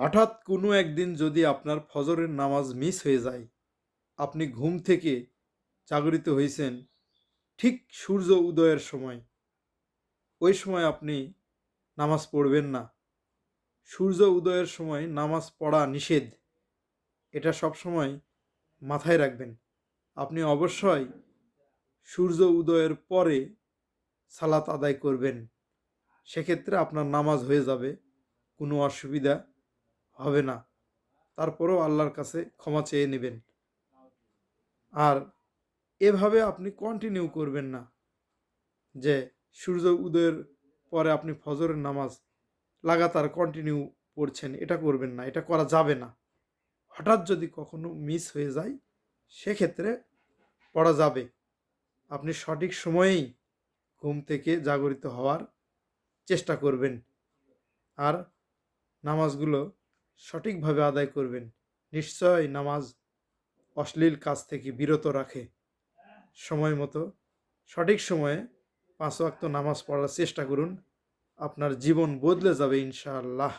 হঠাৎ কোনো একদিন যদি আপনার ফজরের নামাজ মিস হয়ে যায়, আপনি ঘুম থেকে জাগরিত হইছেন ঠিক সূর্য উদয়ের সময়, ওই সময় আপনি নামাজ পড়বেন না। সূর্য উদয়ের সময় নামাজ পড়া নিষেধ। এটা সবসময় মাথায় রাখবেন। আপনি অবশ্যই সূর্য উদয়ের পরে সালাত আদায় করবেন। সেক্ষেত্রে আপনার নামাজ হয়ে যাবে, কোনো অসুবিধা হবে না। তারপরেও আল্লাহর কাছে ক্ষমা চেয়ে নেবেন। আর এভাবে আপনি কন্টিনিউ করবেন না যে সূর্য উদয়ের পরে আপনি ফজরের নামাজ লাগাতার কন্টিনিউ পড়ছেন, এটা করবেন না, এটা করা যাবে না। হঠাৎ যদি কখনো মিস হয়ে যায় সেক্ষেত্রে পড়া যাবে। আপনি সঠিক সময়েই ঘুম থেকে জাগরিত হওয়ার চেষ্টা করবেন। আর নামাজগুলো সঠিকভাবে আদায় করবেন। নিশ্চয় নামাজ অশ্লীল কাজ থেকে বিরত রাখে। সময় মতো সঠিক সময়ে ৫ ওয়াক্ত নামাজ পড়ার চেষ্টা করুন। আপনার জীবন বদলে যাবে ইনশাআল্লাহ।